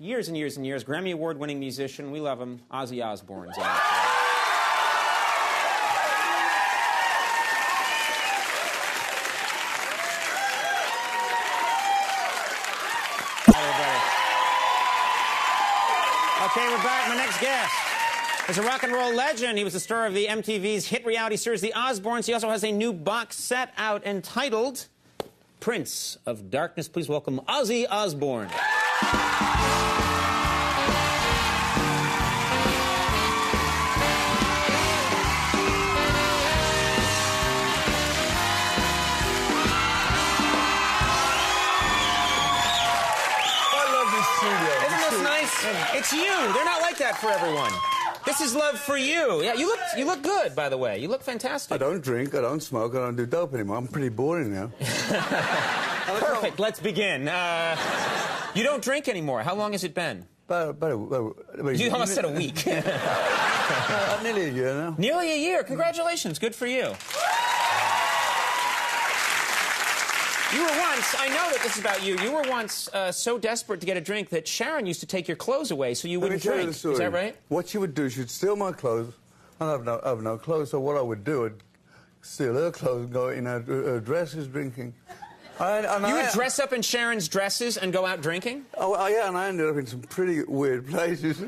years and years and years, Grammy Award-winning musician. We love him, Ozzy Osbourne. Okay, we're back. My next guest is a rock and roll legend. He was the star of the MTV's hit reality series, The Osbournes. He also has a new box set out entitled Prince of Darkness. Please welcome Ozzy Osbourne. It's you. They're not like that for everyone. This is love for you. Yeah, you look good, by the way. You look fantastic. I don't drink, I don't smoke, I don't do dope anymore. I'm pretty boring now. Perfect. Let's begin. You don't drink anymore. How long has it been? You almost said a week. Nearly a year now. Nearly a year. Congratulations. Good for you. You were once, I know that this is about you, you were once so desperate to get a drink that Sharon used to take your clothes away so you wouldn't drink. Is that right? What she would do, she'd steal my clothes, and I have no clothes, so what I would do, I'd steal her clothes and go in her dresses drinking. You would dress up in Sharon's dresses and go out drinking? Oh, yeah, and I ended up in some pretty weird places.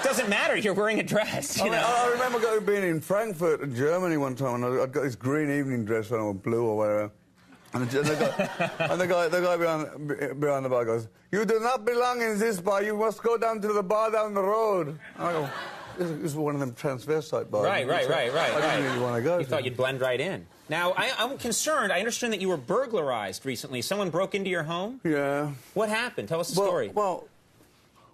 Doesn't matter, you're wearing a dress, you know? I remember being in Frankfurt, Germany one time, and I'd got this green evening dress on, or blue or whatever. And the guy behind the bar goes, "You do not belong in this bar. You must go down to the bar down the road." And I go, "This is one of them transvestite bars." Right. I didn't really want to go. You thought you'd blend right in. Now, I'm concerned. I understand that you were burglarized recently. Someone broke into your home? Yeah. What happened? Tell us the story. Well,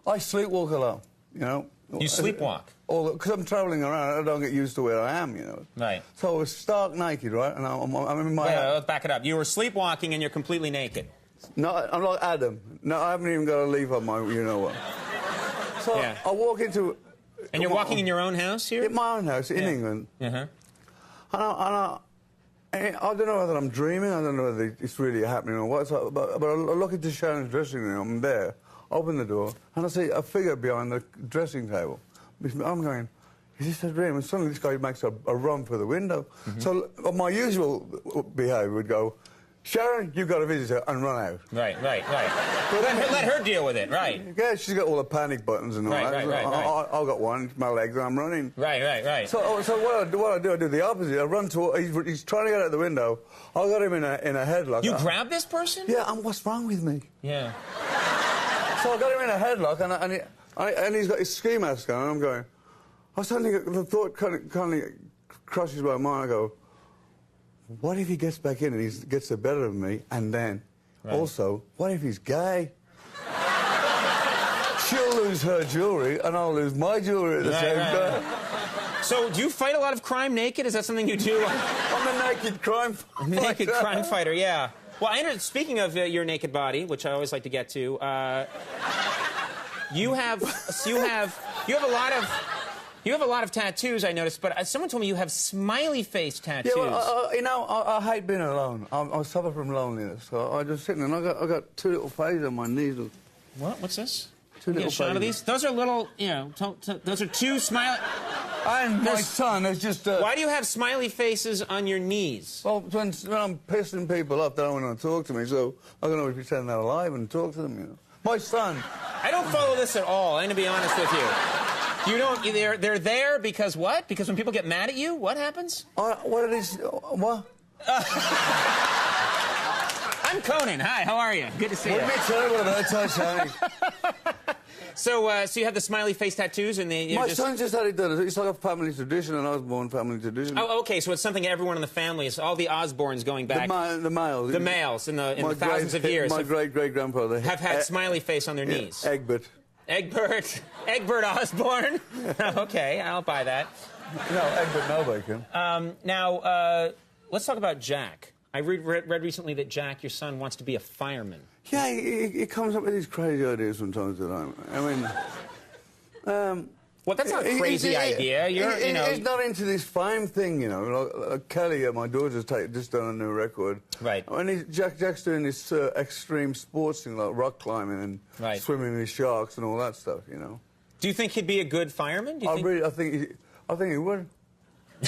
I sleepwalk a lot, you know. You sleepwalk? Because I'm travelling around, I don't get used to where I am, you know. Right. So I was stark naked, right? And I'm in my... Let's back it up. You were sleepwalking and you're completely naked. No, I'm like Adam. No, I haven't even got a leaf on my you-know-what. So yeah. I walk into... And you're walking in your own house here? In my own house, in England. Uh-huh. And I don't know whether I'm dreaming, I don't know whether it's really happening or what, but I look into Sharon's dressing room, I'm there, open the door, and I see a figure behind the dressing table. I'm going, is this a dream? And suddenly this guy makes a run for the window. Mm-hmm. So my usual behaviour would go, "Sharon, you've got a visitor," and run out. Right. But let her deal with it, right. Yeah, she's got all the panic buttons and all that. Right. I've got one, my legs, and I'm running. Right. So what I do the opposite. I run to, he's trying to get out the window. I got him in a headlock. You grab this person? Yeah, and what's wrong with me? Yeah. So I got him in a headlock, and he's got his ski mask on, and I'm going... the thought kind of crosses my mind. I go, what if he gets back in and he gets the better of me? And then, also, what if he's gay? She'll lose her jewellery, and I'll lose my jewellery at the same time. So, do you fight a lot of crime naked? Is that something you do? I'm a naked crime fighter. Naked crime fighter, yeah. Well, speaking of your naked body, which I always like to get to, you have a lot of tattoos, I noticed, but someone told me you have smiley face tattoos. Yeah, well, you know, I hate being alone. I suffer from loneliness. So I just sit there, and I got two little faces on my knees. What? What's this? Two little faces. Shot of these? Those are little, you know, those are two smiley... And my son is just... Why do you have smiley faces on your knees? Well, when I'm pissing people off, they don't want to talk to me, so I can always pretend they're alive and talk to them, you know. My son... I don't follow this at all, I'm going to be honest with you. You don't... They're there because what? Because when people get mad at you, what happens? What it is... What? I'm Conan. Hi, how are you? Good to see you. Wouldn't be terrible about that, So you have the smiley face tattoos, and they... My son just had it done. It's like a family tradition, an Osbourne family tradition. Oh, okay, so it's something everyone in the family, is all the Osbournes going back... The males. The males in the thousands of years. My great-great-grandfather... Have had smiley face on their knees. Egbert. Egbert Osbourne? Okay, I'll buy that. No, Egbert no bacon. Now, let's talk about Jack. I read recently that Jack, your son, wants to be a fireman. Yeah, he comes up with these crazy ideas from time to time. I mean, Well, that's not a crazy idea. He's not into this fame thing, you know. Like Kelly, my daughter's just done a new record. Right. And Jack's doing this extreme sports thing, like rock climbing and swimming with sharks and all that stuff, you know. Do you think he'd be a good fireman? Do you I think he would. I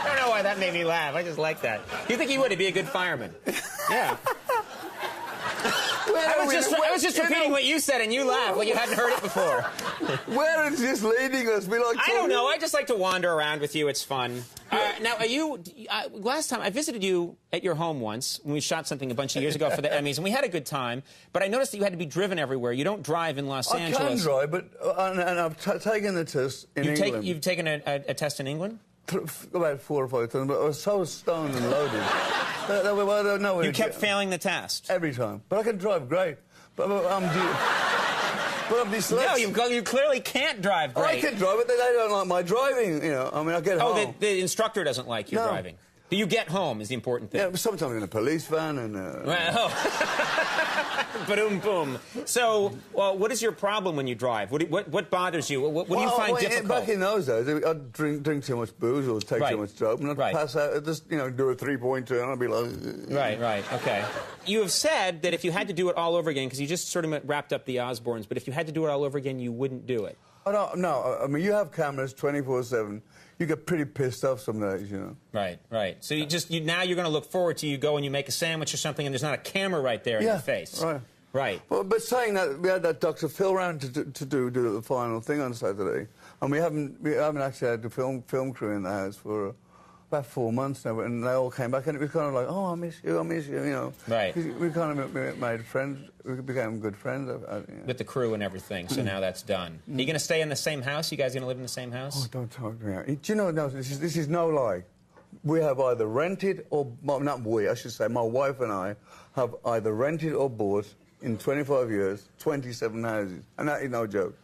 don't know why that made me laugh. I just like that. Do you think he would? He'd be a good fireman. Yeah. I was just repeating what you said, and you laughed like you hadn't heard it before. Where is this leading us? I don't know. I just like to wander around with you. It's fun. Now, last time I visited you at your home once when we shot something a bunch of years ago for the Emmys, and we had a good time. But I noticed that you had to be driven everywhere. You don't drive in Los Angeles. I can drive, but and I've taken the test in England. You've taken a test in England? About 4 or 5 times, but I was so stoned and loaded. You kept failing the test? Every time. But I can drive great. But I'm dyslexic. No, you clearly can't drive great. I can drive, but they don't like my driving, you know. I mean, I get home. Oh, the instructor doesn't like you driving. But you get home is the important thing. Yeah, sometimes in a police van and... Ba-doom, boom. So, well, what is your problem when you drive? What bothers you? What do you find difficult? Back in those days, I'd drink too much booze or take too much dope, and I'd pass out. I'd just, do a three-point turn, I'd be like... Right, okay. You have said that if you had to do it all over again, because you just sort of wrapped up the Osbournes, but if you had to do it all over again, you wouldn't do it. No, I mean, you have cameras 24/7. You get pretty pissed off some days, you know. Right. So now you're going to look forward to you go and you make a sandwich or something, and there's not a camera right there in your face. Right. Well, but saying that, we had that Dr. Phil round to do the final thing on Saturday, and we haven't actually had the film crew in the house for about 4 months now, and they all came back, and it was kind of like, oh, I miss you, you know. Right. We kind of made friends. We became good friends. With the crew and everything, so now that's done. Are you going to stay in the same house? You guys going to live in the same house? Oh, don't talk to me. Do you know, no, this is no lie. We have either rented or... Not we, I should say. My wife and I have either rented or bought, in 25 years, 27 houses. And that is no joke.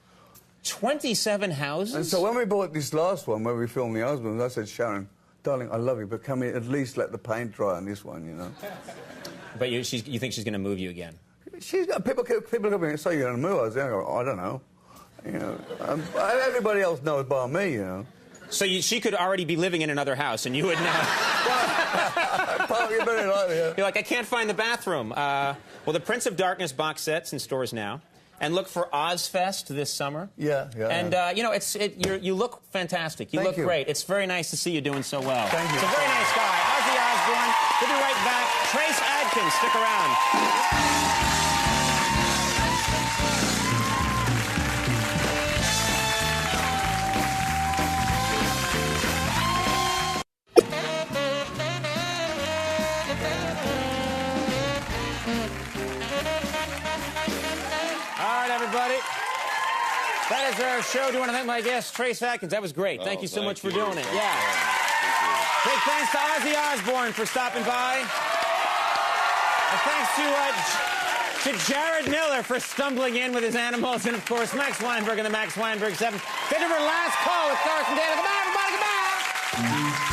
27 houses? And so when we bought this last one, where we filmed the Osbournes, I said, Sharon, darling, I love you, but can we at least let the paint dry on this one, you know? But you think she's going to move you again? People come in and say you're going to move us. I go, I don't know. You know, everybody else knows by me, you know. So she could already be living in another house, and you would now... You're like, I can't find the bathroom. Well, the Prince of Darkness box set's in stores now. And look for Ozfest this summer. Yeah. And, you look fantastic. You look great. It's very nice to see you doing so well. Thank you. It's a very nice guy. Ozzy Osbourne. We'll be right back. Trace Adkins, stick around. Everybody. That is our show. Do you want to thank my guest, Trace Adkins? That was great. Thank you so much for doing it. Yeah. Big thanks to Ozzy Osbourne for stopping by. And thanks to Jared Miller for stumbling in with his animals. And, of course, Max Weinberg and the Max Weinberg 7. Get to our last call with Carson Daly. Goodbye, everybody. Goodbye.